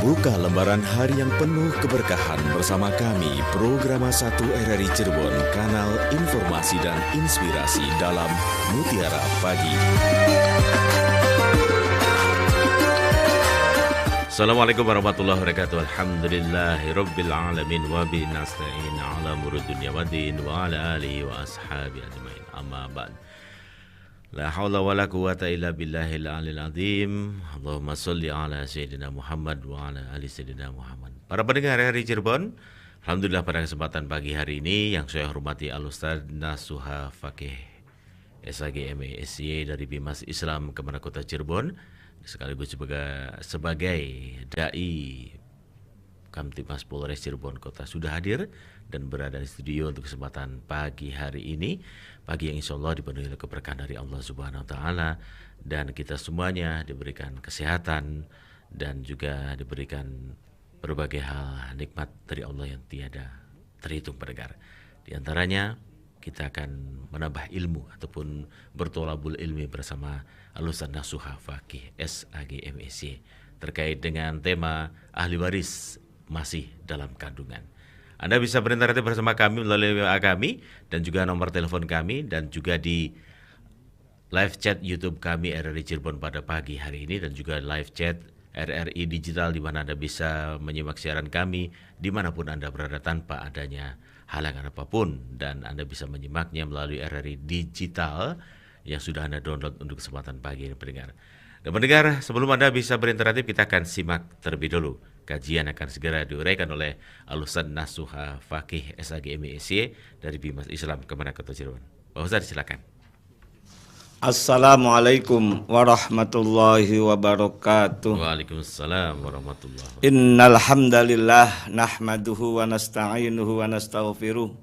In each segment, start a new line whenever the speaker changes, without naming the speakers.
Buka lembaran hari yang penuh keberkahan bersama kami, Programa 1 RRI Cirebon, kanal informasi dan inspirasi dalam Mutiara Pagi. Assalamualaikum warahmatullahi wabarakatuh. Alhamdulillahirabbil alamin wa bihi nasta'in ala umuri dunya waddin wa ala alihi wa ashabi ajmain. Amma ba'd. La haula wala quwata illa billahil aliyil azim. Allahumma sholli ala sayyidina Muhammad wa ala ali sayyidina Muhammad. Para pendengar RRI Cirebon, alhamdulillah pada kesempatan pagi hari ini yang saya hormati Al-Ustaz Nasuha Fakih SAG ME SY dari Bimas Islam Kemenang Kota Cirebon, sekaligus sebagai dai Kamtibmas Polres Cirebon Kota sudah hadir dan berada di studio untuk kesempatan pagi hari ini, pagi yang insya Allah dipenuhi oleh keberkahan dari Allah Subhanahu Wa Taala, dan kita semuanya diberikan kesehatan dan juga diberikan berbagai hal nikmat dari Allah yang tiada terhitung pendengar. Di antaranya kita akan menambah ilmu ataupun bertolabul ilmi bersama Al-Ustaz Nasuha Fakih SAG MSy terkait dengan tema ahli waris masih dalam kandungan. Anda bisa berinteraksi bersama kami melalui WA kami dan juga nomor telepon kami, dan juga di live chat YouTube kami RRI Cirebon pada pagi hari ini, dan juga live chat RRI Digital di mana Anda bisa menyimak siaran kami dimanapun Anda berada tanpa adanya halangan apapun, dan Anda bisa menyimaknya melalui RRI Digital yang sudah Anda download untuk kesempatan pagi ini pendengar. Dan pendengar, sebelum Anda bisa berinteraktif, kita akan simak terlebih dulu. Kajian akan segera diuraikan oleh Al-Ustaz Nasuha Fakih SAG MSy dari Bimas Islam Kemenang Kota Cirebon. Pak Ustaz, silakan.
Assalamualaikum warahmatullahi wabarakatuh.
Waalaikumsalam warahmatullahi wabarakatuh.
Innal hamdalillah nahmaduhu wa nasta'inuhu wa nastaghfiruh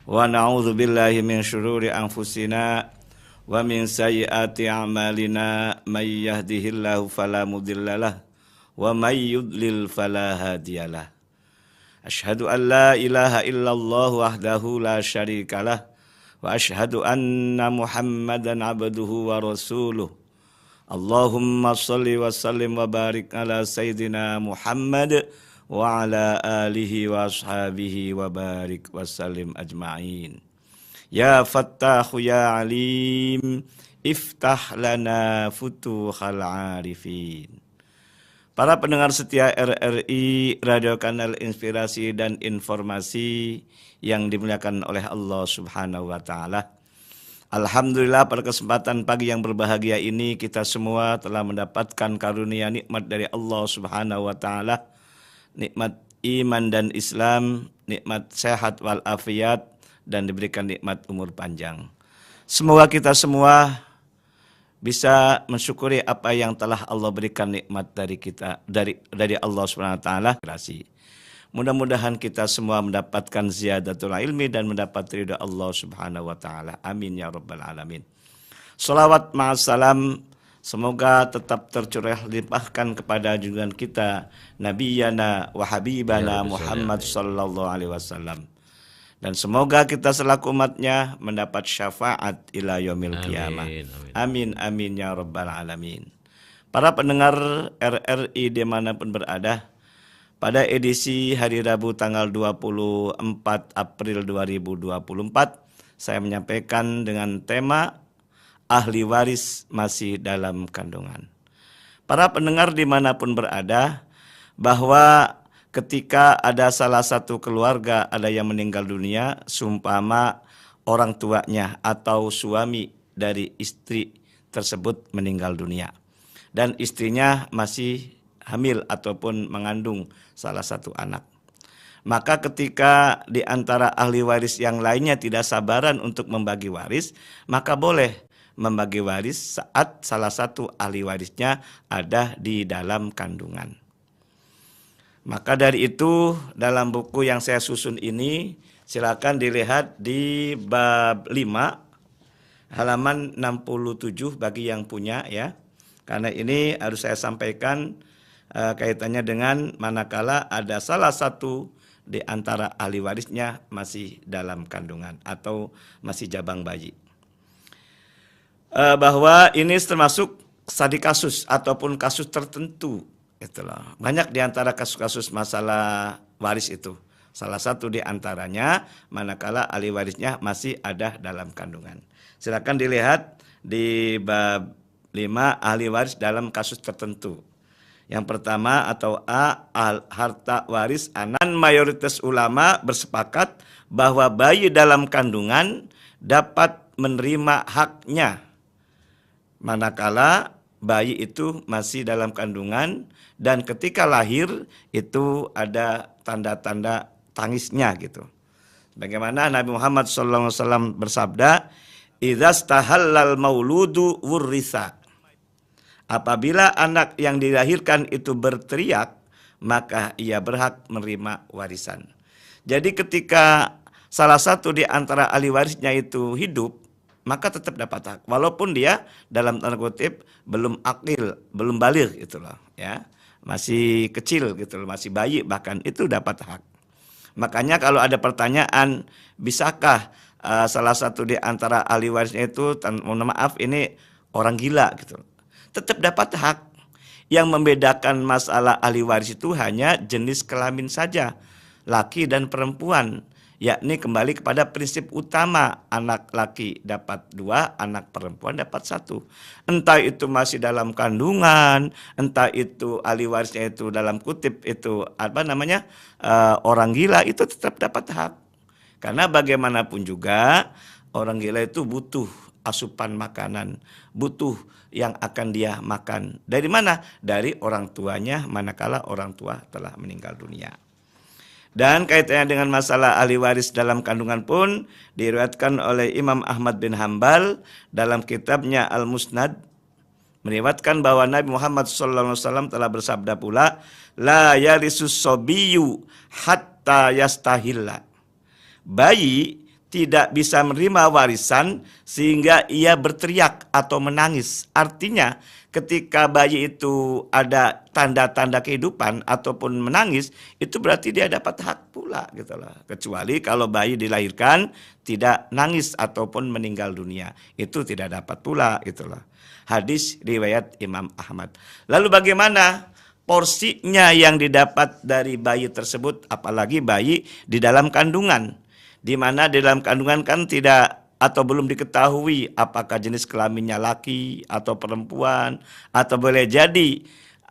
wa na'udzu billahi min syururi anfusina wa min sayyiati a'malina may yahdihillahu fala mudhillalah wa may yudlil fala hadiyalah. Asyhadu an la ilaha illallah wahdahu la syarikalah wa asyhadu anna Muhammadan abduhu wa rasuluh. Allahumma shalli wa sallim wa barik ala sayyidina Muhammad wa ala alihi wa ashabihi wa barik wa sallim ajma'in. Ya Fattahu ya Alim, iftah lana futuhal arifin. Para pendengar setia RRI, Radio Kanal Inspirasi dan Informasi yang dimuliakan oleh Allah Subhanahu wa Ta'ala. Alhamdulillah, pada kesempatan pagi yang berbahagia ini kita semua telah mendapatkan karunia nikmat dari Allah Subhanahu wa Ta'ala, nikmat iman dan Islam, nikmat sehat walafiat, dan diberikan nikmat umur panjang. Semoga kita semua bisa mensyukuri apa yang telah Allah berikan nikmat dari kita, dari Allah Subhanahu wa Ta'ala. Mudah-mudahan kita semua mendapatkan ziyadatul ilmi dan mendapat ridha Allah Subhanahu wa Ta'ala. Amin ya rabbal alamin. Shalawat ma'assalam semoga tetap tercurah limpahkan kepada junjungan kita Nabiyana wa Habibana Muhammad sallallahu alaihi wasallam. Dan semoga kita selaku umatnya mendapat syafaat ila yaumil qiyamah. Amin amin ya rabbal alamin. Para pendengar RRI dimanapun berada, pada edisi hari Rabu tanggal 24 April 2024, saya menyampaikan dengan tema ahli waris masih dalam kandungan. Para pendengar dimanapun berada, bahwa ketika ada salah satu keluarga ada yang meninggal dunia, seumpama orang tuanya atau suami dari istri tersebut meninggal dunia, dan istrinya masih hamil ataupun mengandung salah satu anak, maka ketika di antara ahli waris yang lainnya tidak sabaran untuk membagi waris, maka boleh membagi waris saat salah satu ahli warisnya ada di dalam kandungan. Maka dari itu dalam buku yang saya susun ini silakan dilihat di bab 5 halaman 67 bagi yang punya ya. Karena ini harus saya sampaikan kaitannya dengan manakala ada salah satu di antara ahli warisnya masih dalam kandungan atau masih jabang bayi. Bahwa ini termasuk studi kasus ataupun kasus tertentu Itu loh. Banyak di antara kasus-kasus masalah waris itu. Salah satu di antaranya manakala ahli warisnya masih ada dalam kandungan. Silakan dilihat di bab 5 ahli waris dalam kasus tertentu. Yang pertama atau A, harta waris anak. Mayoritas ulama bersepakat bahwa bayi dalam kandungan dapat menerima haknya manakala bayi itu masih dalam kandungan dan ketika lahir itu ada tanda-tanda tangisnya gitu. Bagaimana Nabi Muhammad SAW bersabda, "Idzastahallal mauludu wurritha." Apabila anak yang dilahirkan itu berteriak, maka ia berhak menerima warisan. Jadi ketika salah satu di antara ahli warisnya itu hidup, maka tetap dapat hak. Walaupun dia dalam tanda kutip belum akil, belum baligh itulah ya. Masih kecil gitu loh, masih bayi bahkan itu dapat hak. Makanya kalau ada pertanyaan, bisakah salah satu di antara ahli warisnya itu, mohon maaf ini orang gila gitu, tetap dapat hak. Yang membedakan masalah ahli waris itu hanya jenis kelamin saja, laki dan perempuan. Yakni kembali kepada prinsip utama, anak laki dapat 2, anak perempuan dapat 1. Entah itu masih dalam kandungan, entah itu ahli warisnya itu dalam kutip itu orang gila, itu tetap dapat hak. Karena bagaimanapun juga orang gila itu butuh asupan makanan, butuh yang akan dia makan. Dari mana? Dari orang tuanya manakala orang tua telah meninggal dunia. Dan kaitannya dengan masalah ahli waris dalam kandungan pun diriwayatkan oleh Imam Ahmad bin Hambal dalam kitabnya Al-Musnad, meriwayatkan bahwa Nabi Muhammad SAW telah bersabda pula, la yarisus sobiyyu hatta yastahilla. Bayi tidak bisa menerima warisan sehingga ia berteriak atau menangis. Artinya ketika bayi itu ada tanda-tanda kehidupan ataupun menangis, itu berarti dia dapat hak pula gitu loh. Kecuali kalau bayi dilahirkan tidak nangis ataupun meninggal dunia, itu tidak dapat pula gitu loh. Hadis riwayat Imam Ahmad. Lalu bagaimana porsinya yang didapat dari bayi tersebut, apalagi bayi di dalam kandungan, di mana di dalam kandungan kan tidak atau belum diketahui apakah jenis kelaminnya laki atau perempuan, atau boleh jadi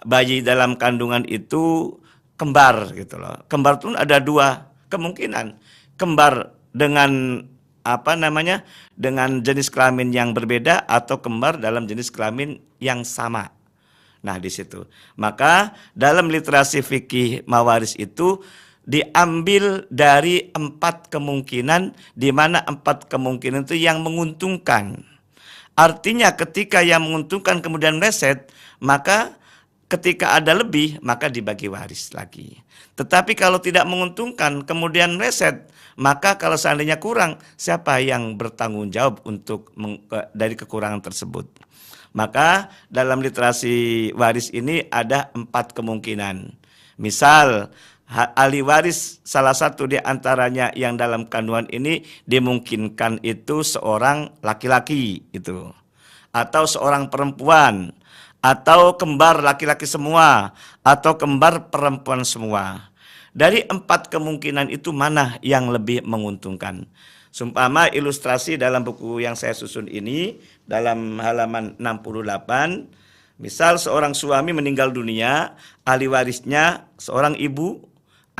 bayi dalam kandungan itu kembar gitu loh. Kembar pun ada 2 kemungkinan. Kembar dengan dengan jenis kelamin yang berbeda atau kembar dalam jenis kelamin yang sama. Nah, di situ. Maka dalam literasi fikih mawaris itu diambil dari 4 kemungkinan, di mana 4 kemungkinan itu yang menguntungkan. Artinya ketika yang menguntungkan kemudian meleset, maka ketika ada lebih, maka dibagi waris lagi. Tetapi kalau tidak menguntungkan kemudian meleset, maka kalau seandainya kurang, siapa yang bertanggung jawab untuk dari kekurangan tersebut? Maka dalam literasi waris ini ada 4 kemungkinan. Misal ahli waris salah satu di antaranya yang dalam kandungan ini dimungkinkan itu seorang laki-laki itu, atau seorang perempuan, atau kembar laki-laki semua, atau kembar perempuan semua. Dari 4 kemungkinan itu mana yang lebih menguntungkan? Sumpama ilustrasi dalam buku yang saya susun ini dalam halaman 68, misal seorang suami meninggal dunia, ahli warisnya seorang ibu,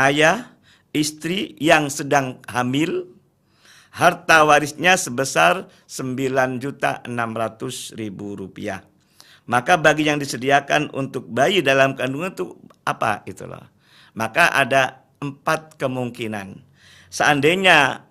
ayah, istri yang sedang hamil, harta warisnya sebesar Rp9.600.000. Maka bagi yang disediakan untuk bayi dalam kandungan itu apa? Itulah. Maka ada 4 kemungkinan. Seandainya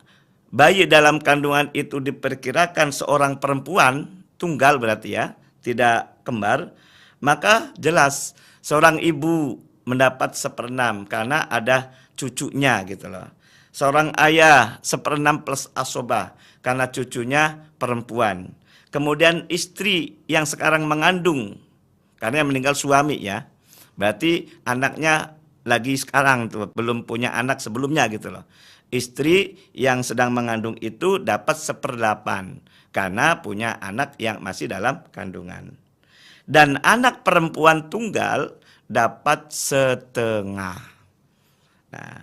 bayi dalam kandungan itu diperkirakan seorang perempuan, tunggal berarti ya, tidak kembar, maka jelas seorang ibu mendapat 1/6 karena ada cucunya gitu loh. Seorang ayah 1/6 plus asobah karena cucunya perempuan. Kemudian istri yang sekarang mengandung karena yang meninggal suami ya, berarti anaknya lagi sekarang tuh, belum punya anak sebelumnya gitu loh. Istri yang sedang mengandung itu dapat 1/8 karena punya anak yang masih dalam kandungan. Dan anak perempuan tunggal dapat setengah. Nah,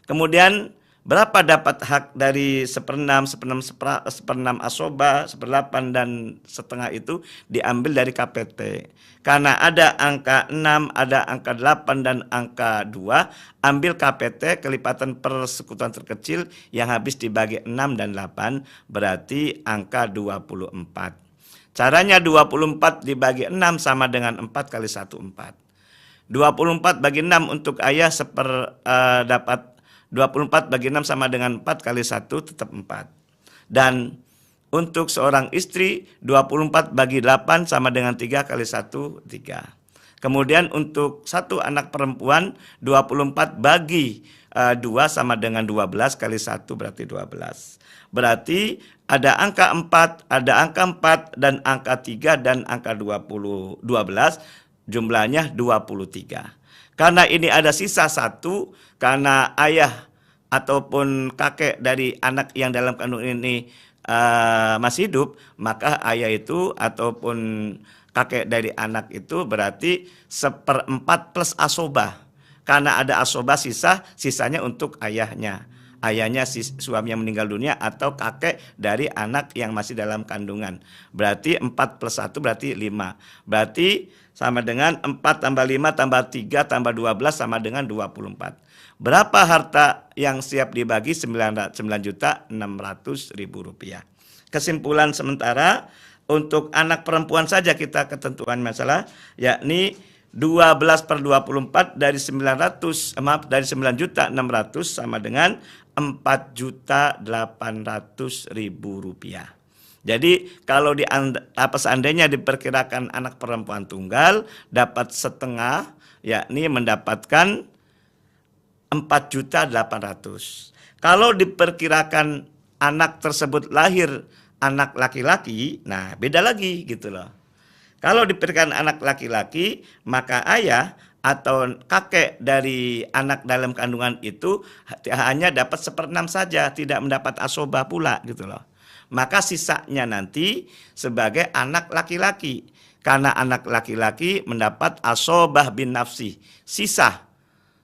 kemudian berapa dapat hak dari seperenam, seperenam asoba, seperdelapan dan setengah itu diambil dari KPT. Karena ada angka 6, ada angka 8 dan angka 2, ambil KPT kelipatan persekutuan terkecil yang habis dibagi 6 dan 8 berarti angka 24. Caranya 24 dibagi 6 sama dengan 4 kali 1, 4. 24 bagi 6 untuk ayah dapat 24 bagi 6 sama dengan 4 kali 1 tetap 4. Dan untuk seorang istri 24 bagi 8 sama dengan 3 kali 1, 3. Kemudian untuk satu anak perempuan 24 bagi 2 sama dengan 12 kali 1 berarti 12. Berarti ada angka 4, ada angka 4 dan angka 3 dan angka 12, jumlahnya 23. Karena ini ada sisa 1, karena ayah ataupun kakek dari anak yang dalam kandungan ini masih hidup, maka ayah itu ataupun kakek dari anak itu berarti 1/4 plus asobah. Karena ada asobah sisanya untuk ayahnya. Ayahnya suami yang meninggal dunia atau kakek dari anak yang masih dalam kandungan. Berarti 4 plus 1 berarti 5. Berarti sama dengan 4 tambah 5 tambah 3 tambah 12 sama dengan 24. Berapa harta yang siap dibagi? 9.600.000 rupiah. Kesimpulan sementara, untuk anak perempuan saja kita ketentuan masalah, yakni 12/24 dari 9.600.000 sama dengan 4.800.000 rupiah. Jadi kalau seandainya diperkirakan anak perempuan tunggal dapat setengah, yakni mendapatkan 4.800.000. Kalau diperkirakan anak tersebut lahir anak laki-laki, nah beda lagi gitu loh. Kalau diperkirakan anak laki-laki, maka ayah atau kakek dari anak dalam kandungan itu hanya dapat 1/6 saja, tidak mendapat asobah pula gitu loh. Maka sisanya nanti sebagai anak laki-laki. Karena anak laki-laki mendapat asobah bin nafsi, sisa,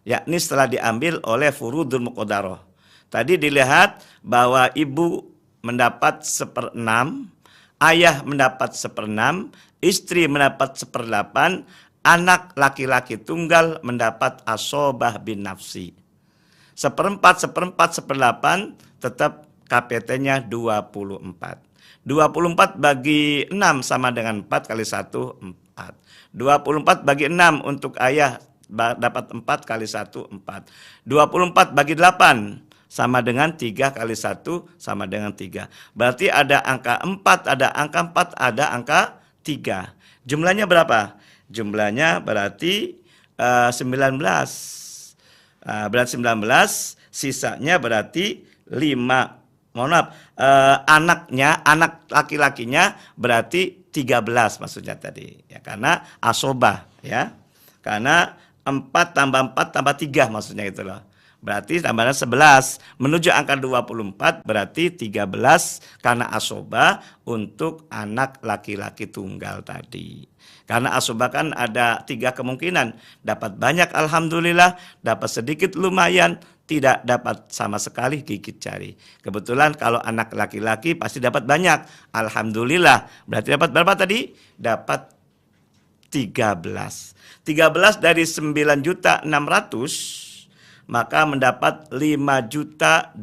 yakni setelah diambil oleh furudul muqaddarah. Tadi dilihat bahwa ibu mendapat 1/6, ayah mendapat 1/6, istri mendapat 1/8, anak laki-laki tunggal mendapat asobah bin nafsi. 1/4, 1/8 tetap KPT-nya 24. 24 bagi 6 sama dengan 4 kali 1, 4. 24 bagi 6 untuk ayah dapat 4 kali 1, 4. 24 bagi 8 sama dengan 3 kali 1 sama dengan 3. Berarti ada angka 4, ada angka 4, ada angka 3. Jumlahnya berapa? Jumlahnya berarti 19. Berarti 19, sisanya berarti 5. Mohon maaf, anak laki-lakinya berarti 13 maksudnya tadi. Ya, karena asobah ya. Karena 4 tambah 4 tambah 3 maksudnya itu loh. Berarti tambahnya 11. Menuju angka 24 berarti 13 karena asobah untuk anak laki-laki tunggal tadi. Karena asobah kan ada 3 kemungkinan. Dapat banyak alhamdulillah, dapat sedikit lumayan, tidak dapat sama sekali gigit jari. Kebetulan kalau anak laki-laki pasti dapat banyak. Alhamdulillah. Berarti dapat berapa tadi? Dapat 13. 13 dari 9.600.000 maka mendapat 5.200.000.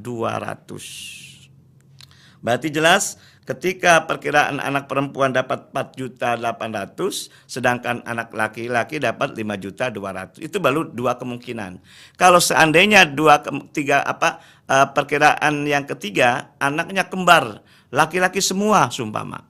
Berarti jelas ketika perkiraan anak perempuan dapat 4.800.000 sedangkan anak laki-laki dapat 5.200.000. Itu baru 2 kemungkinan. Kalau seandainya perkiraan yang ketiga anaknya kembar, laki-laki semua sumpama.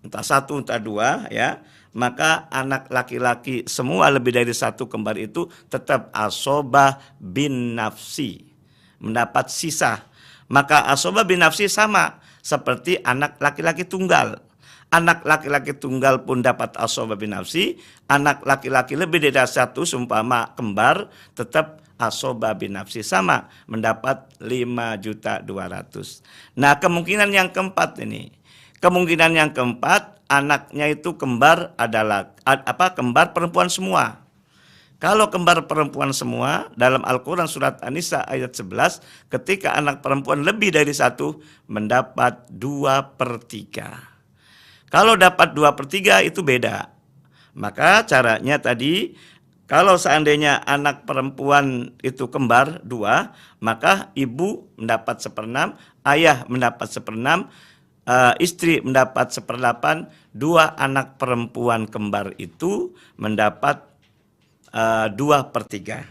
Entah 1 entah 2 ya. Maka anak laki-laki semua lebih dari 1 kembar itu tetap asobah bin nafsi, mendapat sisa. Maka asobah bin nafsi sama seperti anak laki-laki tunggal. Anak laki-laki tunggal pun dapat asobah bin nafsi. Anak laki-laki lebih dari 1 sumpama kembar tetap asobah bin nafsi sama, mendapat 5.200.000. Nah, kemungkinan yang keempat ini. Kemungkinan yang keempat, anaknya itu kembar adalah kembar perempuan semua. Kalau kembar perempuan semua, dalam Al-Quran surat An-Nisa ayat 11, ketika anak perempuan lebih dari satu, mendapat 2/3. Kalau dapat 2/3 itu beda. Maka caranya tadi, kalau seandainya anak perempuan itu kembar 2, maka ibu mendapat 1/6, ayah mendapat 1/6, istri mendapat 1/8, 2 anak perempuan kembar itu mendapat 2/3.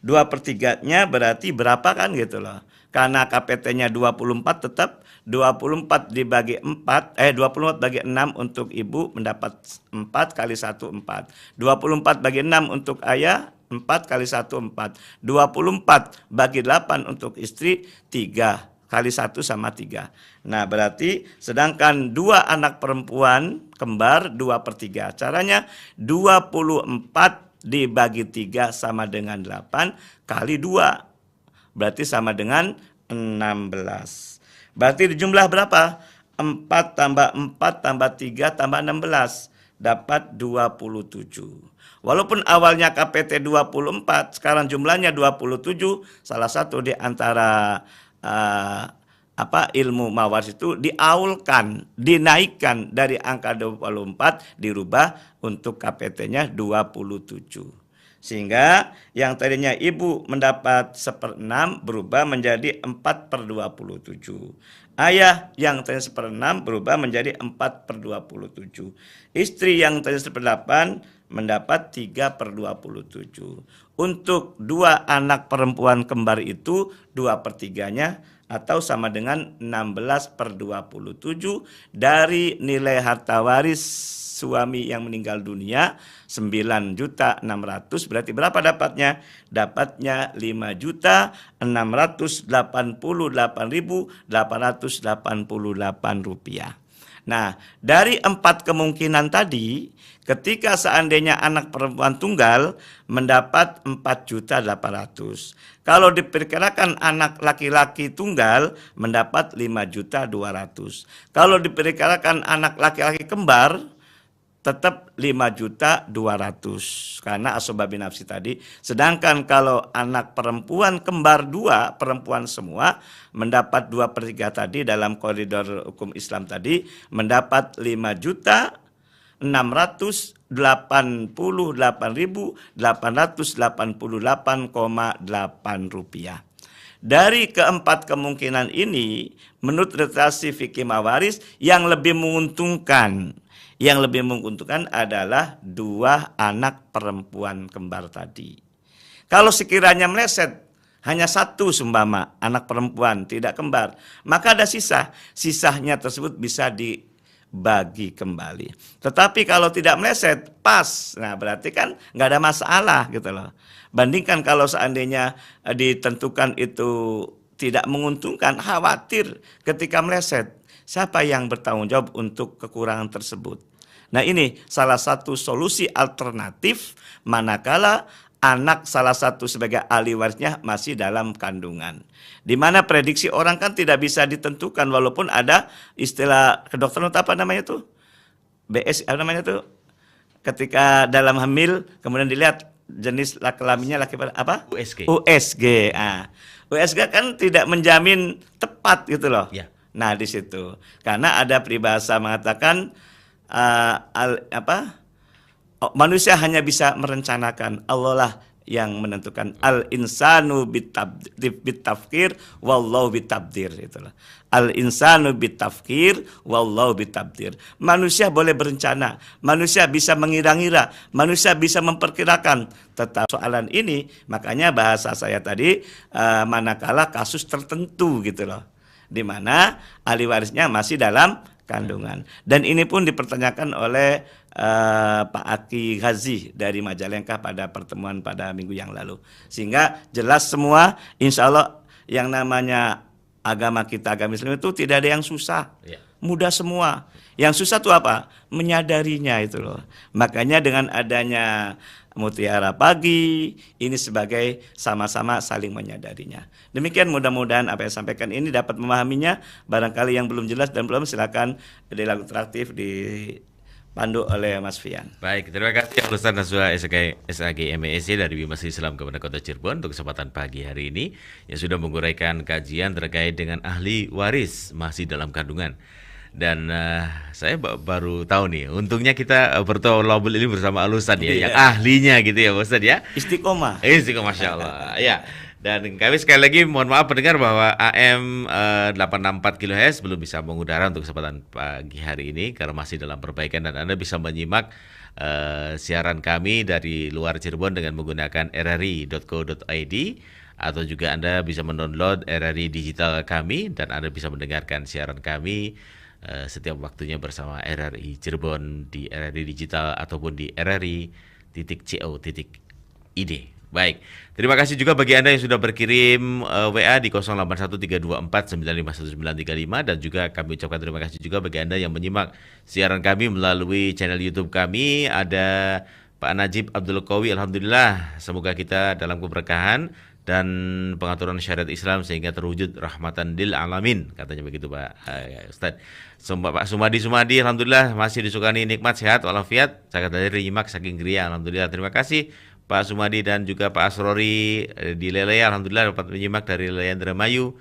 2/3-nya berarti berapa kan gitu loh. Karena KPT-nya 24 tetap 24 dibagi 4, 24 bagi 6 untuk ibu mendapat 4 kali 1 4. 24 bagi 6 untuk ayah 4 kali 1 4. 24 bagi 8 untuk istri 3 kali 1 sama 3. Nah berarti sedangkan 2 anak perempuan kembar 2/3. Caranya 24 dibagi 3 sama dengan 8 kali 2. Berarti sama dengan 16. Berarti jumlah berapa? 4 tambah 4 tambah 3 tambah 16. Dapat 27. Walaupun awalnya KPT 24, sekarang jumlahnya 27, salah satu di antara ilmu mawaris itu diaulkan, dinaikkan dari angka 24 dirubah untuk KPT-nya 27. Sehingga yang tadinya ibu mendapat 1/6 berubah menjadi 4/27. Ayah yang tadinya 1/6 berubah menjadi 4/27. Istri yang tadinya 1/8 mendapat 3/27. Untuk 2 anak perempuan kembar itu 2/3-nya atau sama dengan 16/27 dari nilai harta waris suami yang meninggal dunia 9.600.000. Berarti berapa dapatnya? Dapatnya 5.688.888 rupiah. Nah, dari 4 kemungkinan tadi, ketika seandainya anak perempuan tunggal mendapat 4.800.000. Kalau diperkirakan anak laki-laki tunggal mendapat 5.200.000. Kalau diperkirakan anak laki-laki kembar tetap 5.200.000 karena asbab nafsi tadi. Sedangkan kalau anak perempuan kembar 2, perempuan semua, mendapat 2/3 tadi dalam koridor hukum Islam tadi, mendapat 5.688.888,8 rupiah. Dari keempat kemungkinan ini, menurut literasi fikih mawaris, yang lebih menguntungkan adalah 2 anak perempuan kembar tadi. Kalau sekiranya meleset hanya 1 sumpama anak perempuan tidak kembar, maka ada sisanya tersebut bisa dibagi kembali. Tetapi kalau tidak meleset pas, nah berarti kan nggak ada masalah gitu loh. Bandingkan kalau seandainya ditentukan itu tidak menguntungkan, khawatir ketika meleset, siapa yang bertanggung jawab untuk kekurangan tersebut? Nah ini salah satu solusi alternatif manakala anak salah satu sebagai ahli warisnya masih dalam kandungan. Di mana prediksi orang kan tidak bisa ditentukan walaupun ada istilah kedokteran apa namanya tuh? BS apa namanya tuh? Ketika dalam hamil kemudian dilihat jenis kelaminnya laki apa?
USG.
USG. USG kan tidak menjamin tepat gitu loh.
Ya.
Nah di situ karena ada peribahasa mengatakan manusia hanya bisa merencanakan, Allah lah yang menentukan. Al insanu bitafkir wallahu bitabdir, itulah. Al insanu bitafkir wallahu bitabdir. Manusia boleh berencana, manusia bisa mengira-ngira, manusia bisa memperkirakan. Tetapi soalan ini, makanya bahasa saya tadi manakala kasus tertentu gitu loh, di mana ahli warisnya masih dalam kandungan. Dan ini pun dipertanyakan oleh Pak Aki Ghazi dari Majalengka pada pertemuan pada minggu yang lalu. Sehingga jelas semua, insya Allah yang namanya agama kita, agama Islam itu tidak ada yang susah. Ya. Mudah semua. Yang susah itu apa? Menyadarinya itu loh. Makanya dengan adanya Mutiara Pagi ini sebagai sama-sama saling menyadarinya. Demikian mudah-mudahan apa yang sampaikan ini dapat memahaminya. Barangkali yang belum jelas dan belum silakan di lagu interaktif di dipandu oleh Mas Fian.
Baik, terima kasih Ustaz Naswa SAG MESC dari Bimas Islam Kabupaten Kota Cirebon untuk kesempatan pagi hari ini yang sudah menguraikan kajian terkait dengan ahli waris masih dalam kandungan. Dan saya baru tahu nih, untungnya kita bertolabul ini bersama Ustaz ya, yang ahlinya gitu ya Ustaz ya.
Istiqomah.
Istiqomah, Masya Allah. Ya. Dan kami sekali lagi mohon maaf pendengar bahwa AM 864 kHz belum bisa mengudara untuk kesempatan pagi hari ini karena masih dalam perbaikan, dan Anda bisa menyimak siaran kami dari luar Cirebon dengan menggunakan rri.co.id, atau juga Anda bisa mendownload RRI digital kami dan Anda bisa mendengarkan siaran kami setiap waktunya bersama RRI Cirebon di RRI digital ataupun di rri.co.id. Baik, terima kasih juga bagi Anda yang sudah berkirim WA di 081324951935, dan juga kami ucapkan terima kasih juga bagi Anda yang menyimak siaran kami melalui channel YouTube kami. Ada Pak Najib Abdul Qawi, alhamdulillah, semoga kita dalam keberkahan dan pengaturan syariat Islam sehingga terwujud rahmatan lil alamin, katanya begitu Pak Ustaz. Pak Sumadi, alhamdulillah masih disukani nikmat sehat walafiat, saya dari nyimak saking geria, alhamdulillah. Terima kasih Pak Sumadi dan juga Pak Asrori di Lele, alhamdulillah dapat menyimak dari Lele Indramayu.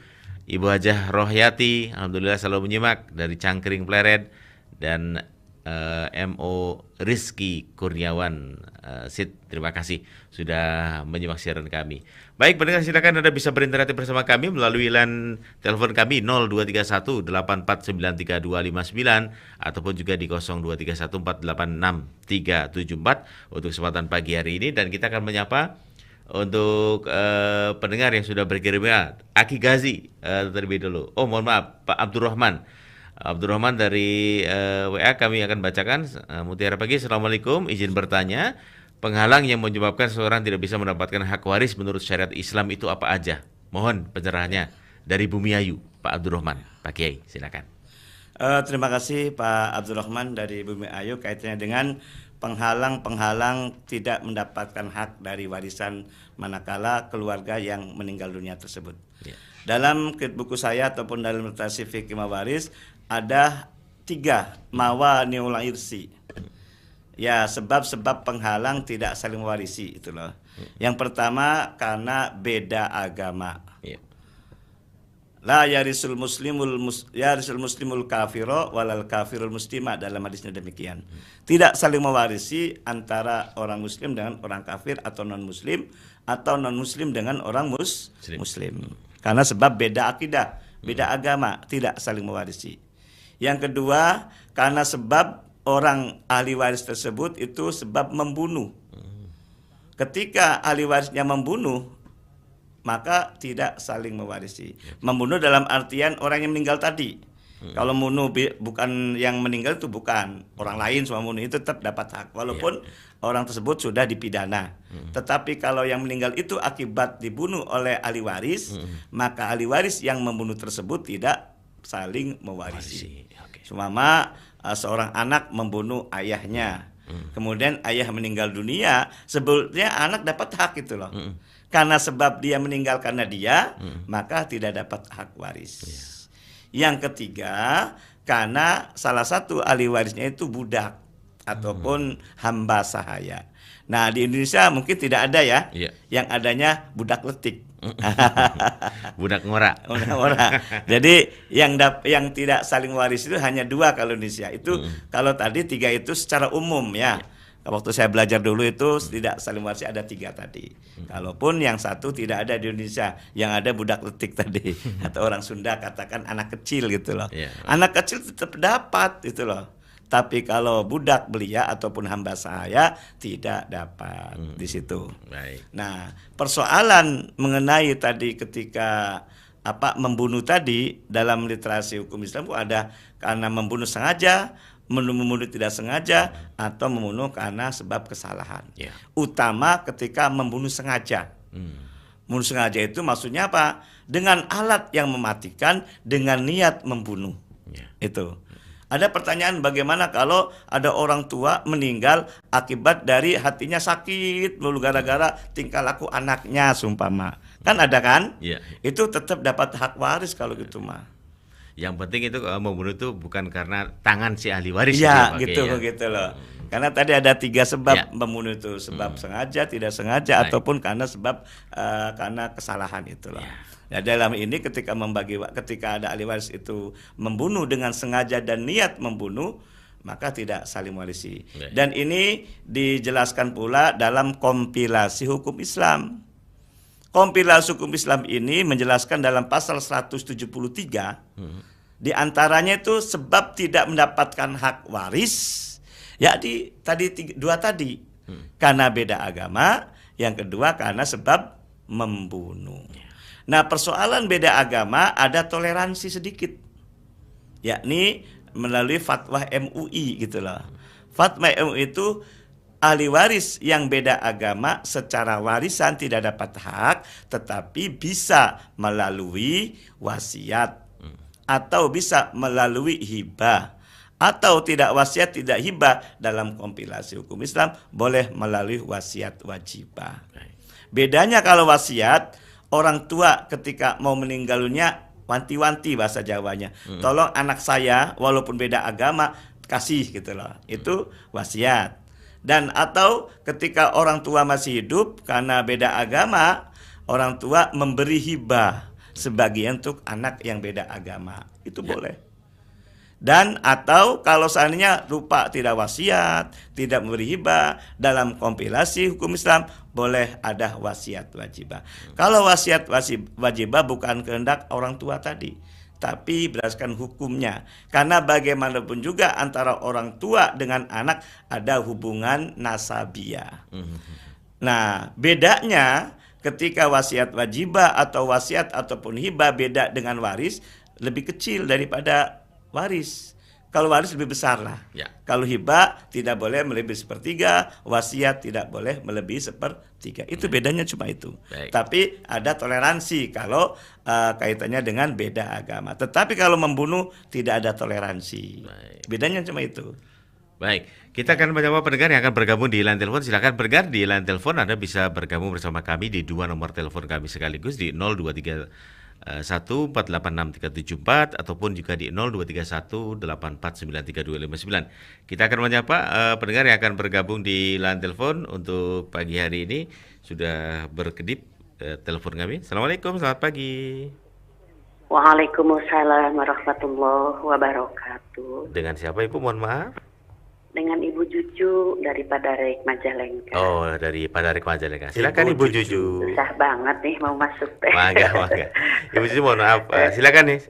Ibu Hajah Rohyati, alhamdulillah selalu menyimak dari Cangkring Pleret, dan MO Rizky Kurniawan Sid, terima kasih sudah menyimak siaran kami. Baik, pendengar silakan Anda bisa berinteraksi bersama kami melalui line telepon kami 023184932259 ataupun juga di 0231486374 untuk kesempatan pagi hari ini, dan kita akan menyapa untuk pendengar yang sudah berkirim ya. Aki Gazi terlebih dulu. Oh, mohon maaf, Pak Abdurrahman dari WA kami akan bacakan. Mutiara Pagi, Assalamualaikum, izin bertanya, penghalang yang menyebabkan seseorang tidak bisa mendapatkan hak waris menurut syariat Islam itu apa aja? Mohon pencerahannya dari Bumi Ayu, Pak Abdurrahman. Pak Kiai, silakan.
Terima kasih Pak Abdurrahman dari Bumi Ayu, kaitannya dengan penghalang tidak mendapatkan hak dari warisan manakala keluarga yang meninggal dunia tersebut. Ya. Dalam buku saya ataupun dalam literasi fikih mawaris ada 3 mawani'ul irsi. Ya, sebab-sebab penghalang tidak saling mewarisi itu loh. Yang pertama karena beda agama. Ya. La yarisul muslimul kafiro walal kafirul muslima, dalam hadisnya demikian. Tidak saling mewarisi antara orang muslim dengan orang kafir, atau non muslim, atau non muslim dengan orang muslim. Karena sebab beda akidah, beda agama, tidak saling mewarisi. Yang kedua, karena sebab orang ahli waris tersebut itu sebab membunuh. Ketika ahli warisnya membunuh, maka tidak saling mewarisi. Membunuh dalam artian orang yang meninggal tadi. Kalau membunuh bukan yang meninggal itu, bukan orang lain semua membunuh, itu tetap dapat hak walaupun orang tersebut sudah dipidana. Tetapi kalau yang meninggal itu akibat dibunuh oleh ahli waris, maka ahli waris yang membunuh tersebut tidak saling mewarisi. Seumpama seorang anak membunuh ayahnya, kemudian ayah meninggal dunia, sebetulnya anak dapat hak itu loh. Karena sebab dia meninggal karena dia, maka tidak dapat hak waris. Yang ketiga, karena salah satu ahli warisnya itu budak ataupun hamba sahaya. Nah, di Indonesia mungkin tidak ada ya, yang adanya budak letik.
Budak ngora.
Jadi yang tidak saling waris itu hanya 2 kalau Indonesia. Itu kalau tadi 3 itu secara umum ya. Waktu saya belajar dulu itu tidak saling waris ada 3 tadi. Kalaupun yang 1 tidak ada di Indonesia, yang ada budak letik tadi. Atau orang Sunda katakan anak kecil gitu loh. Anak kecil tetap dapat gitu loh. Tapi kalau budak belia ataupun hamba sahaya tidak dapat di situ.
Baik.
Nah, persoalan mengenai tadi ketika membunuh tadi dalam literasi hukum Islam itu ada karena membunuh sengaja, membunuh tidak sengaja, atau membunuh karena sebab kesalahan. Utama ketika membunuh sengaja. Membunuh sengaja itu maksudnya apa? Dengan alat yang mematikan, dengan niat membunuh. Itu. Ada pertanyaan, bagaimana kalau ada orang tua meninggal akibat dari hatinya sakit dulu gara-gara tingkah laku anaknya sumpama. Kan ada kan? Itu tetap dapat hak waris kalau gitu mah.
Yang penting itu membunuh itu bukan karena tangan si ahli waris
Iya,
gitu,
gitu
ya.
begitu loh. Karena tadi ada 3 sebab
Ya.
membunuh itu, sebab sengaja, tidak sengaja,
Baik.
ataupun karena sebab karena kesalahan itu loh. Ya, dalam ini ketika ketika ada ahli waris itu membunuh dengan sengaja dan niat membunuh, maka tidak saling mewarisi.
Baik.
Dan ini dijelaskan pula dalam kompilasi hukum Islam. Kompilasi hukum Islam ini menjelaskan dalam pasal 173 di antaranya itu sebab tidak mendapatkan hak waris. Ya dua tadi karena beda agama, yang kedua karena sebab membunuh. Nah, persoalan beda agama ada toleransi sedikit, yakni melalui fatwa MUI gitu loh. Fatwa MUI itu ahli waris yang beda agama secara warisan tidak dapat hak, tetapi bisa melalui wasiat atau bisa melalui hibah. Atau tidak wasiat, tidak hibah, dalam kompilasi hukum Islam boleh melalui wasiat wajibah. Bedanya kalau wasiat, orang tua ketika mau meninggal dunia wanti-wanti bahasa Jawanya. Tolong anak saya walaupun beda agama kasih gitu loh. Itu wasiat. Dan atau ketika orang tua masih hidup karena beda agama, orang tua memberi hibah sebagian untuk anak yang beda agama. Itu boleh. Dan atau kalau seandainya lupa tidak wasiat, tidak memberi hibah, dalam kompilasi hukum Islam boleh ada wasiat wajibah. Kalau wasiat wajibah bukan kehendak orang tua tadi, tapi berdasarkan hukumnya. Karena bagaimanapun juga antara orang tua dengan anak ada hubungan nasabiah. Nah, bedanya ketika wasiat wajibah atau wasiat ataupun hibah beda dengan waris, lebih kecil daripada waris. Kalau waris lebih besar lah.
Ya.
Kalau hibah tidak boleh melebihi sepertiga, wasiat tidak boleh melebihi sepertiga. Itu bedanya cuma itu.
Baik.
Tapi ada toleransi kalau kaitannya dengan beda agama. Tetapi kalau membunuh tidak ada toleransi.
Baik.
Bedanya cuma itu.
Baik, kita akan menjawab pendengar yang akan bergabung di line telepon. Silakan pendengar di line telepon, Anda bisa bergabung bersama kami di 2 nomor telepon kami sekaligus di 0231486374 ataupun juga di 023184932259. Kita akan menyapa pendengar yang akan bergabung di line telepon untuk pagi hari ini. Sudah berkedip telepon kami. Assalamualaikum, selamat pagi.
Waalaikumsalam warahmatullahi wabarakatuh.
Dengan siapa Ibu? Mohon maaf.
Dengan Ibu Juju dari Padarik Majalengka.
Oh, dari Padarik Majalengka. Silakan Ibu Juju.
Susah banget nih mau masuk teh.
Mangga. Ibu Juju mohon maaf. Silakan nih.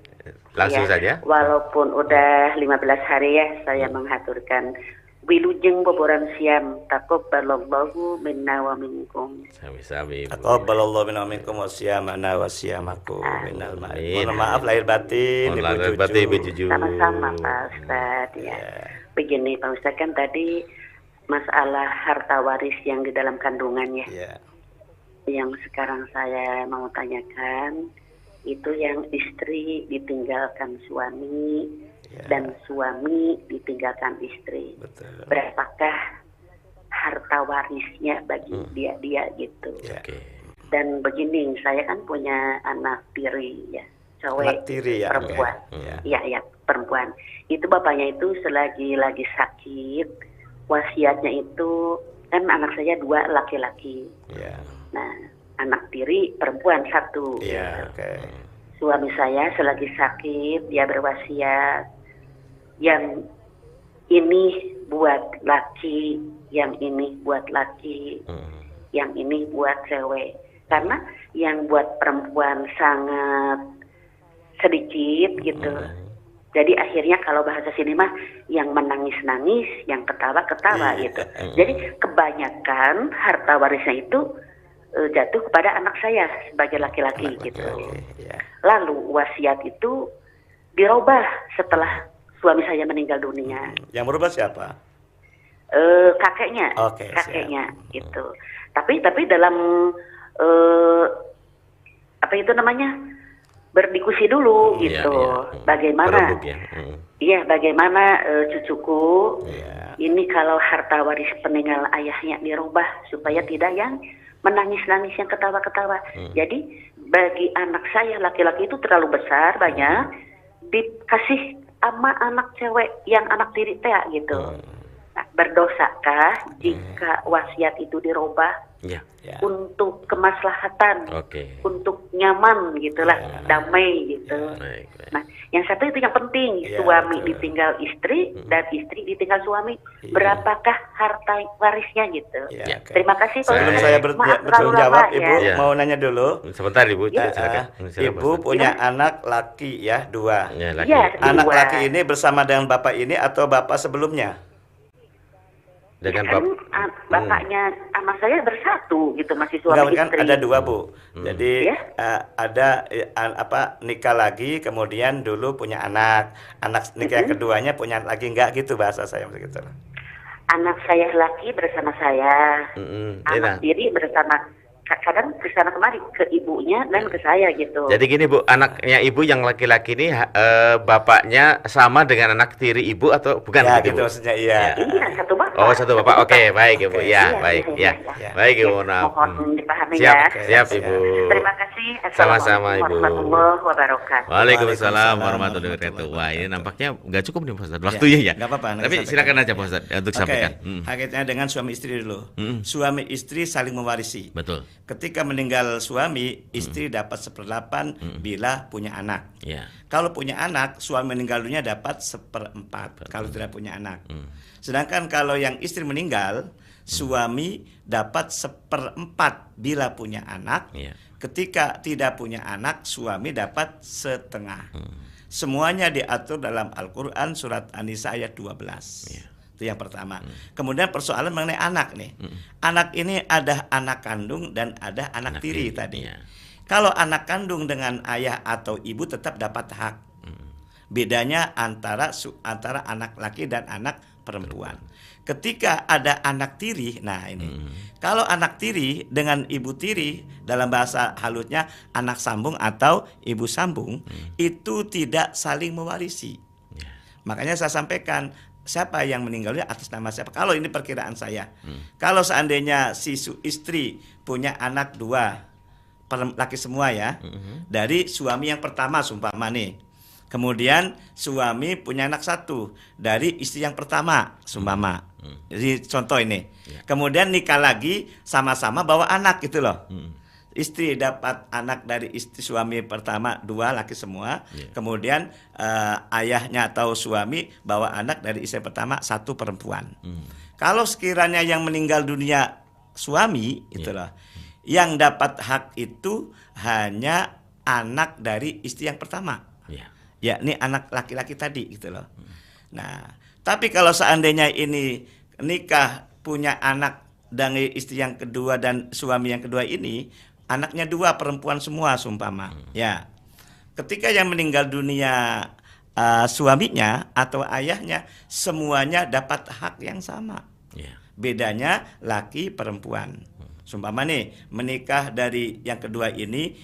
Langsung
ya,
saja.
Walaupun udah 15 hari ya, saya menghaturkan wilujeng boboran siam taqabbalallahu minna wa minkum.
Sami-sami.
Taqabbalallahu minna wa minkum wa siyamana wa siyamakum minal ma'in. Mohon maaf lahir batin
Mohon lahir batin Ibu Juju.
Sama-sama Pak Ustadz ya. Begini Pak Ustadz, kan tadi masalah harta waris yang di dalam kandungannya.
Ya.
Yang sekarang saya mau tanyakan, itu yang istri ditinggalkan suami dan suami ditinggalkan istri.
Betul.
Berapakah harta warisnya bagi dia gitu.
Ya.
Oke.
Dan begini, saya kan punya anak tiri ya, cewek,
Anak tiri ya,
perempuan.
ya.
Iya, perempuan. Itu bapaknya itu selagi sakit, wasiatnya itu kan anak saya 2 laki-laki.
Ya.
Nah, anak tiri perempuan 1.
Iya, oke.
Suami saya selagi sakit dia berwasiat yang ini buat laki, yang ini buat laki, yang ini buat cewek. Karena yang buat perempuan sangat sedikit gitu. Jadi akhirnya kalau bahasa sini mah yang menangis-nangis, yang ketawa-ketawa gitu. Jadi kebanyakan harta warisnya itu jatuh kepada anak saya sebagai laki-laki gitu.
Ya.
Lalu wasiat itu dirubah setelah suami saya meninggal dunia.
Yang berubah siapa?
Kakeknya,
Oke,
kakeknya gitu. Tapi dalam apa itu namanya, berdiskusi dulu gitu. Bagaimana?
Berembuk, ya.
Iya, bagaimana cucuku
Ya.
ini kalau harta waris peninggalan ayahnya dirubah supaya tidak yang menangis-nangis, yang ketawa-ketawa. Jadi bagi anak saya laki-laki itu terlalu besar banyak, dikasih sama anak cewek yang anak tiri teh gitu. Nah, berdosakah jika wasiat itu dirubah
Ya.
untuk kemaslahatan, untuk nyaman gitulah, damai gitu.
Baik.
Nah, yang satu itu yang penting, suami ditinggal istri dan istri ditinggal suami. Berapakah harta warisnya gitu? Terima kasih.
Sebelum saya jawab, Ibu mau nanya dulu.
Sebentar Ibu.
Ibu punya anak laki ya, 2.
dua.
Anak laki ini bersama dengan bapak ini atau bapak sebelumnya?
Dengan
bapaknya sama saya bersatu gitu, masih suami
kan
istri.
ada 2 Bu. Jadi ada nikah lagi, kemudian dulu punya anak nikah yang keduanya punya anak lagi, enggak gitu bahasa saya begitu.
Anak saya laki bersama saya, anak tiri bersama, kadang ke sana kemari ke ibunya dan ke saya gitu.
Jadi gini Bu, anaknya Ibu yang laki-laki ini bapaknya sama dengan anak tiri Ibu atau bukan?
Ya gitu maksudnya, iya.
Iya, satu bapak.
Oh, satu bapak. Oke, baik Ibu. Ya, baik. Ya. Baik Ibu.
Mohon dipahami
Siap Ibu.
Terima kasih.
Sama-sama Ibu.
Warahmatullahi wabarakatuh.
Waalaikumsalam warahmatullahi wabarakatuh. Wah, ini nampaknya nggak cukup nih Pak Ustadz waktunya ya.
Nggak apa-apa.
Tapi silakan aja Pak Ustadz untuk sampaikan.
Kaitannya dengan suami istri dulu. Suami istri saling mewarisi.
Betul.
Ketika meninggal suami, istri dapat 1/8 bila punya anak. Kalau punya anak, suami meninggal dunia dapat 1/4 kalau tidak punya anak. Sedangkan kalau yang istri meninggal, suami dapat 1/4 bila punya anak. Ketika tidak punya anak, suami dapat setengah. Semuanya diatur dalam Al-Quran surat An-Nisa ayat 12. Itu yang pertama. Kemudian persoalan mengenai anak nih. Anak ini ada anak kandung dan ada anak tiri tadi. Kalau anak kandung dengan ayah atau ibu tetap dapat hak. Bedanya antara anak laki dan anak perempuan. Ketika ada anak tiri, nah ini. Kalau anak tiri dengan ibu tiri, dalam bahasa halusnya anak sambung atau ibu sambung, itu tidak saling mewarisi. Makanya saya sampaikan, siapa yang meninggalnya atas nama siapa. Kalau ini perkiraan saya. Kalau seandainya si istri punya anak 2, laki semua ya, dari suami yang pertama sumpama nih. Kemudian suami punya anak 1 dari istri yang pertama sumpama. Jadi contoh ini. Kemudian nikah lagi sama-sama bawa anak gitu loh. Istri dapat anak dari istri suami pertama 2 laki semua. Kemudian ayahnya atau suami bawa anak dari istri pertama 1 perempuan. Kalau sekiranya yang meninggal dunia suami itulah, yang dapat hak itu hanya anak dari istri yang pertama. Ya, ini anak laki-laki tadi gitu loh. Nah, tapi kalau seandainya ini nikah punya anak dari istri yang kedua dan suami yang kedua ini, anaknya 2 perempuan semua sumpama. Ya. Ketika yang meninggal dunia suaminya atau ayahnya, semuanya dapat hak yang sama. Bedanya laki perempuan. Sumpama nih, menikah dari yang kedua ini,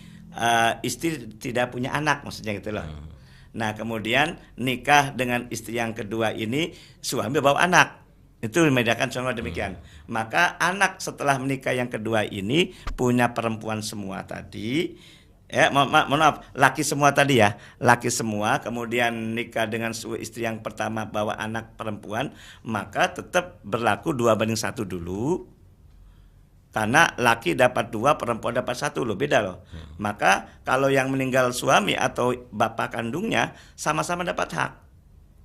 istri tidak punya anak maksudnya gitu loh. Nah, kemudian nikah dengan istri yang kedua ini, suami bawa anak. Itu membedakan semua demikian. Maka anak setelah menikah yang kedua ini punya perempuan semua tadi. Ya, mohon maaf, laki semua tadi ya. Laki semua, kemudian nikah dengan istri yang pertama bawa anak perempuan, maka tetap berlaku 2:1 dulu. Karena laki dapat 2, perempuan dapat 1 loh, beda loh. Maka kalau yang meninggal suami atau bapak kandungnya sama-sama dapat hak.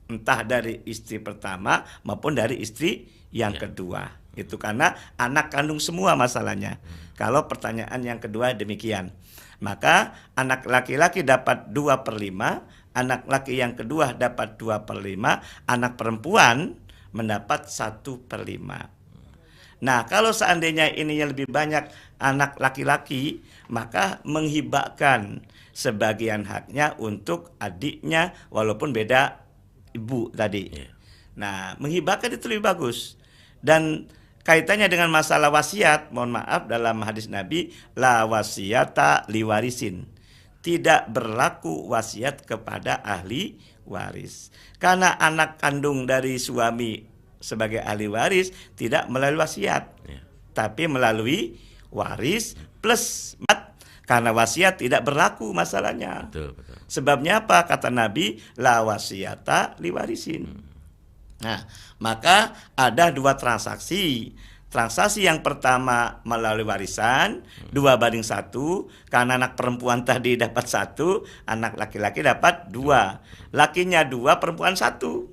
Entah dari istri pertama maupun dari istri yang kedua. Itu karena anak kandung semua masalahnya. Kalau pertanyaan yang kedua demikian. Maka anak laki-laki dapat 2/5, anak laki yang kedua dapat 2/5, anak perempuan mendapat 1/5. Nah, kalau seandainya ini yang lebih banyak anak laki-laki, maka menghibahkan sebagian haknya untuk adiknya walaupun beda ibu tadi. Nah, menghibahkan itu lebih bagus. Dan kaitannya dengan masalah wasiat, mohon maaf dalam hadis Nabi, la wasiyata liwarisin. Tidak berlaku wasiat kepada ahli waris. Karena anak kandung dari suami sebagai ahli waris tidak melalui wasiat, tapi melalui waris plus Karena wasiat tidak berlaku masalahnya.
Betul, betul.
Sebabnya apa? Kata Nabi, la wasiyata liwarisin. Nah, maka ada dua transaksi. Transaksi yang pertama melalui warisan 2:1, karena anak perempuan tadi dapat 1, anak laki-laki dapat 2. Lakinya 2, perempuan 1.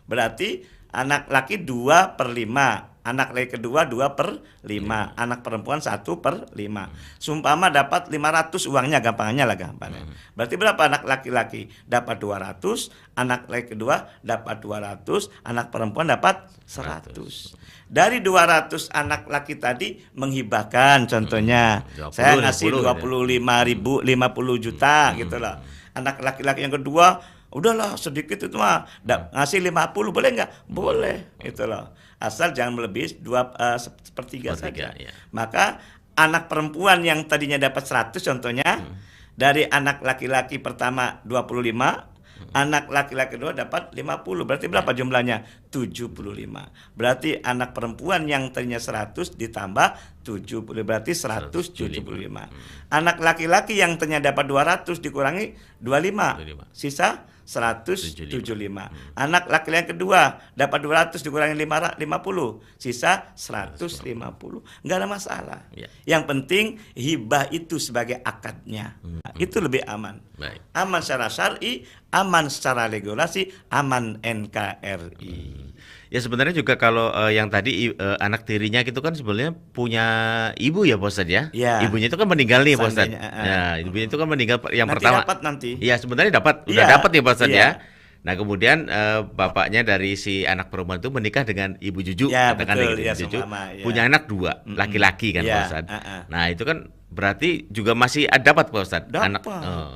Berarti anak laki 2/5, anak laki kedua 2/5, anak perempuan 1/5. Sumpama dapat 500 uangnya, gampangnya lah gampangnya. Berarti berapa anak laki-laki? Dapat 200, anak laki kedua dapat 200, anak perempuan dapat 100. Dari 200 anak laki tadi menghibahkan, contohnya
20,
saya ngasih
20,
25.000, 50 juta gitu loh. Anak laki-laki yang kedua, udahlah sedikit itu mah, ngasih 50 boleh nggak? Boleh, itu loh. Asal jangan melebihi 2/3 saja.
Ya.
Maka anak perempuan yang tadinya dapat 100 contohnya, dari anak laki-laki pertama 25, anak laki-laki kedua dapat 50. Berarti berapa jumlahnya? 75. Berarti anak perempuan yang tadinya 100 ditambah 70, berarti 175. Anak laki-laki yang ternyata dapat 200 dikurangi 25, sisa 175. Anak laki-laki kedua dapat 200 dikurangi 50, sisa 150. Enggak ada masalah.
Ya.
Yang penting hibah itu sebagai akadnya. Nah, itu lebih aman.
Baik.
Aman secara syar'i, aman secara regulasi, aman NKRI.
Ya sebenarnya juga kalau yang tadi anak tirinya gitu kan sebenarnya punya ibu ya Pak Ustadz ya.
Ya.
Ibunya itu kan meninggal nih Pak Ustadz.
Seandainya,
Nah, ibunya itu kan meninggal yang
nanti
pertama.
dapat nanti.
Iya sebenarnya dapat, udah
Iya.
dapat ya Pak Ustadz
Iya.
ya. Nah kemudian bapaknya dari si anak perempuan itu menikah dengan ibu Juju,
Ya,
katakan
betul,
gitu,
ya,
Juju,
seumpama, ya.
punya anak 2 laki-laki kan
Ya,
Pak Ustadz. Nah itu kan berarti juga masih dapat Pak Ustadz.
Dapat.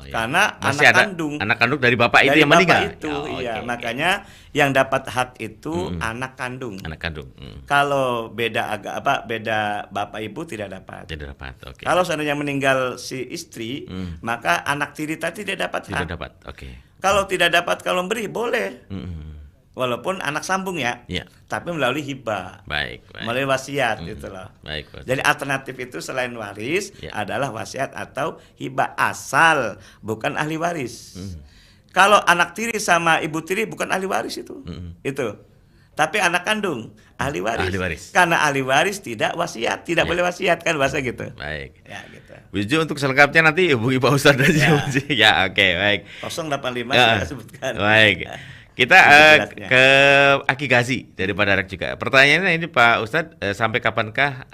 Ya.
Karena
masih
anak
ada
kandung.
anak kandung dari bapak itu
Dari
yang meninggal.
bapak itu,
Oh,
iya.
oke.
Makanya yang dapat hak itu anak kandung.
Anak kandung.
Kalau beda beda bapak ibu tidak dapat.
Tidak dapat. Oke.
Kalau seandainya meninggal si istri, maka anak tiri tadi tidak dapat
Tidak
hak.
dapat. Oke.
Kalau tidak dapat, kalau beri boleh.
Mm-mm.
Walaupun anak sambung ya.
Ya.
Tapi melalui hibah.
Baik, baik.
Melalui wasiat gitu loh.
Baik, Pak.
Jadi alternatif itu selain waris
Ya.
adalah wasiat atau hibah, asal bukan ahli waris. Kalau anak tiri sama ibu tiri bukan ahli waris itu. Itu. Tapi anak kandung ahli waris.
Ahli waris.
Karena ahli waris tidak wasiat, tidak
Ya.
boleh wasiat kan bahasa gitu.
Baik.
Ya gitu.
Bu Juju untuk selengkapnya nanti hubungi Pak Ustadz aja. Ya, oke, baik.
085
Ya,
saya sebutkan.
baik. Kita
Jelasnya.
ke Aki Gazi dari Padarak juga. Pertanyaannya ini Pak Ustadz, sampai kapankah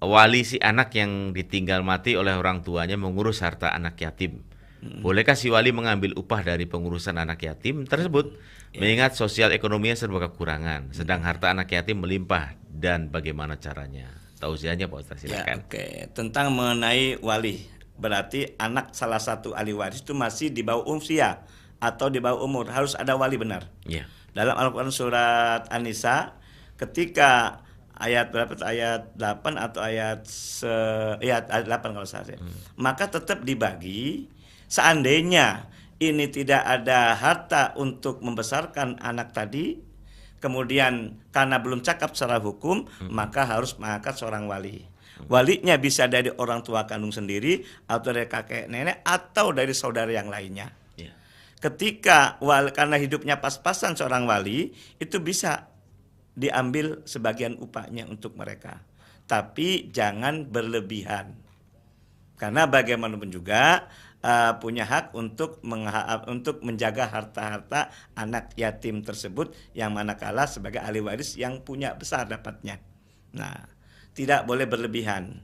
wali si anak yang ditinggal mati oleh orang tuanya mengurus harta anak yatim? Bolehkah si wali mengambil upah dari pengurusan anak yatim tersebut? Mengingat sosial ekonominya serba kekurangan, sedang harta anak yatim melimpah, dan bagaimana caranya? Tausiahnya Pak Ustadz,
Ya,
silakan.
oke. Tentang mengenai wali, berarti anak salah satu ahli waris itu masih di bawah usia atau di bawah umur, harus ada wali benar.
Ya.
Dalam Al-Quran surat An-Nisa, ketika ayat berapa? Ayat 8 atau ayat 8 kalau saya. Maka tetap dibagi. Seandainya ini tidak ada harta untuk membesarkan anak tadi, kemudian karena belum cakap secara hukum, maka harus mengangkat seorang wali. Walinya bisa dari orang tua kandung sendiri, atau dari kakek nenek, atau dari saudara yang lainnya.
Ya.
Ketika karena hidupnya pas-pasan seorang wali, itu bisa diambil sebagian upahnya untuk mereka. Tapi jangan berlebihan. Karena bagaimanapun juga punya hak untuk menjaga harta-harta anak yatim tersebut, yang manakala sebagai ahli waris yang punya besar dapatnya. Nah, tidak boleh berlebihan.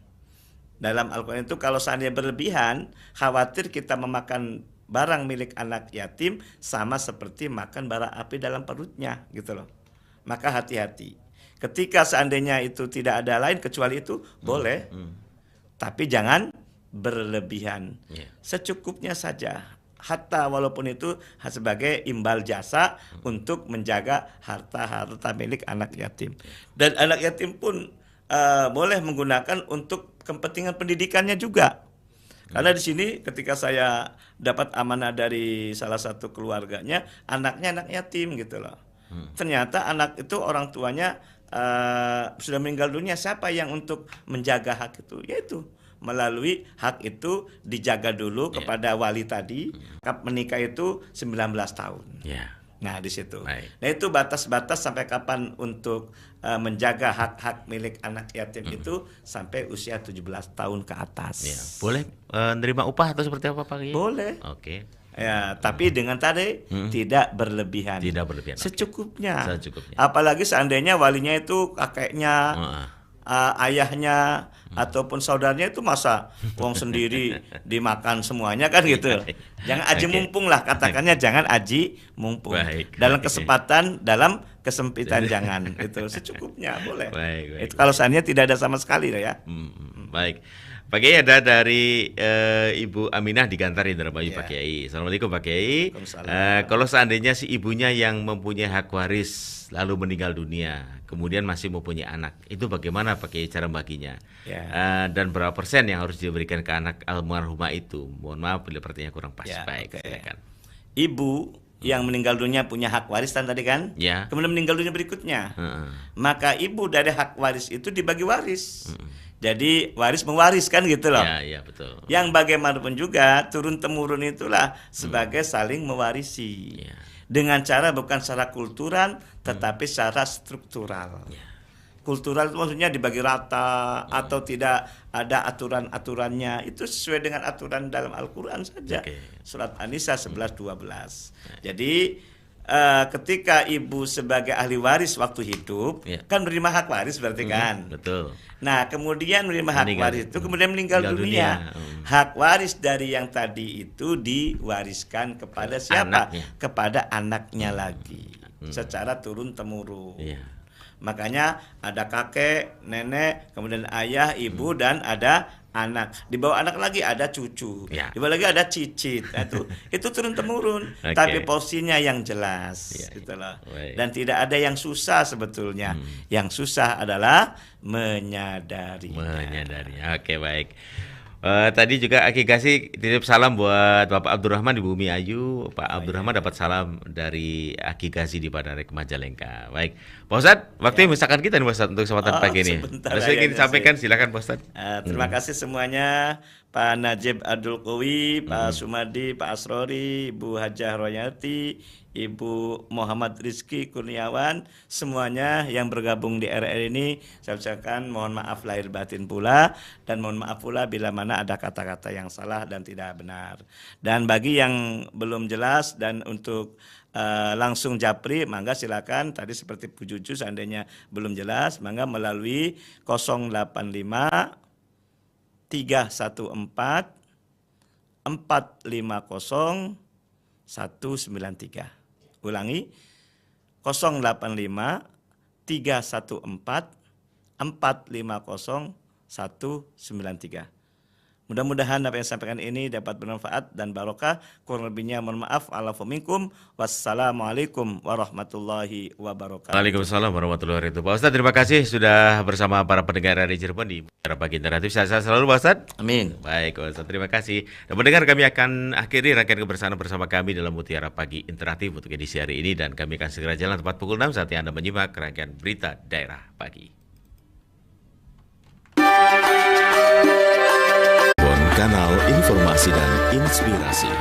Dalam Al-Quran itu kalau seandainya berlebihan, khawatir kita memakan barang milik anak yatim sama seperti makan bara api dalam perutnya gitu loh. Maka hati-hati. Ketika seandainya itu tidak ada lain kecuali itu, boleh. Tapi jangan berlebihan. Secukupnya saja. Hatta walaupun itu sebagai imbal jasa untuk menjaga harta-harta milik anak yatim. Dan anak yatim pun boleh menggunakan untuk kepentingan pendidikannya juga. Karena di sini ketika saya dapat amanah dari salah satu keluarganya, anaknya anak yatim gitu loh. Ternyata anak itu orang tuanya sudah meninggal dunia. Siapa yang untuk menjaga hak itu? Yaitu melalui hak itu dijaga dulu kepada wali tadi. Akad menikah itu 19 tahun. Nah, di situ. Nah, itu batas-batas sampai kapan untuk menjaga hak-hak milik anak yatim itu sampai usia 17 tahun ke atas.
Boleh menerima upah atau seperti apa Pak Kiai?
Boleh.
Oke.
Ya, tapi dengan tadi tidak berlebihan.
Tidak berlebihan.
Secukupnya.
Secukupnya.
Apalagi seandainya walinya itu kakeknya, ayahnya ataupun saudaranya itu masa wong sendiri dimakan semuanya kan gitu. Jangan aji mumpung lah, katakannya jangan aji mumpung. Dalam kesempatan, dalam kesempitan jangan. Itu secukupnya boleh. Itu kalau seandainya tidak ada sama sekali ya.
Baik. Pak Kiai, ada dari Ibu Aminah di Gantar Indramayu, Pak Kiai. Assalamualaikum Pak Kiai. Kalau seandainya si ibunya yang mempunyai hak waris lalu meninggal dunia, kemudian masih mempunyai anak, itu bagaimana Pak Kiai cara baginya? Dan berapa persen yang harus diberikan ke anak almarhumah itu? Mohon maaf bila pertanyaan kurang pas. Baik, silakan.
Ibu yang meninggal dunia punya hak waris tadi kan? Kemudian meninggal dunia berikutnya. Maka ibu dari hak waris itu dibagi waris. Jadi waris mewariskan gitu loh.
Ya, betul.
Yang bagaimanapun juga turun temurun itulah sebagai saling mewarisi. Dengan cara bukan secara kultural tetapi secara struktural. Kultural itu maksudnya dibagi rata atau tidak ada aturan-aturannya. Itu sesuai dengan aturan dalam Al-Qur'an saja. Surat An-Nisa 11-12. Jadi ketika ibu sebagai ahli waris waktu hidup kan menerima hak waris berarti kan.
Betul.
Nah, kemudian menerima hak waris itu kemudian meninggal dunia. Hak waris dari yang tadi itu diwariskan kepada siapa? Kepada anaknya lagi. Secara turun temurun. Makanya ada kakek, nenek, kemudian ayah, ibu dan ada anak. Di bawah anak lagi ada cucu. Di bawah lagi ada cicit. Nah, itu turun temurun. Tapi porsinya yang jelas, itulah. Dan tidak ada yang susah sebetulnya. Yang susah adalah menyadari.
Oke, baik. Tadi juga Aki kasih titip salam buat Bapak Abdurrahman di Bumi Ayu. Pak Abdurrahman dapat salam dari Aki Gazi di Padarek Majalengka. Baik, Pak Ustadz, waktu yang misalkan kita nih Pak Ustadz untuk kesempatan pagi ini. Ada saya ingin sampaikan, silakan Pak Ustadz.
Terima kasih semuanya, Pak Najib Abdul Qawi, Pak Sumadi, Pak Asrori, Ibu Hajah Royati, Ibu Muhammad Rizki Kurniawan, semuanya yang bergabung di RR ini, saya ucapkan mohon maaf lahir batin pula, dan mohon maaf pula bila mana ada kata-kata yang salah dan tidak benar. Dan bagi yang belum jelas dan untuk langsung japri, mangga silakan. Tadi seperti Bu Juju seandainya belum jelas, mangga melalui 085 314 450 193. Ulangi 085 314 450 193. Mudah-mudahan apa yang saya sampaikan ini dapat bermanfaat dan barokah. Kurang lebihnya mohon maaf. Alafu minkum. Wassalamualaikum warahmatullahi wabarakatuh.
Waalaikumsalam warahmatullahi wabarakatuh. Pak Ustadz, terima kasih sudah bersama para pendengar dari Cirebon di Bicara Pagi Interaktif. Saya selalu Pak Ustadz.
Amin.
Baik Pak Ustadz, terima kasih. Dan pendengar, kami akan akhiri rangkaian kebersamaan bersama kami dalam Mutiara Pagi Interaktif untuk edisi hari ini. Dan kami akan segera jalan tepat pukul 6 saat Anda menyimak rangkaian berita daerah pagi.
Kanal Informasi dan Inspirasi.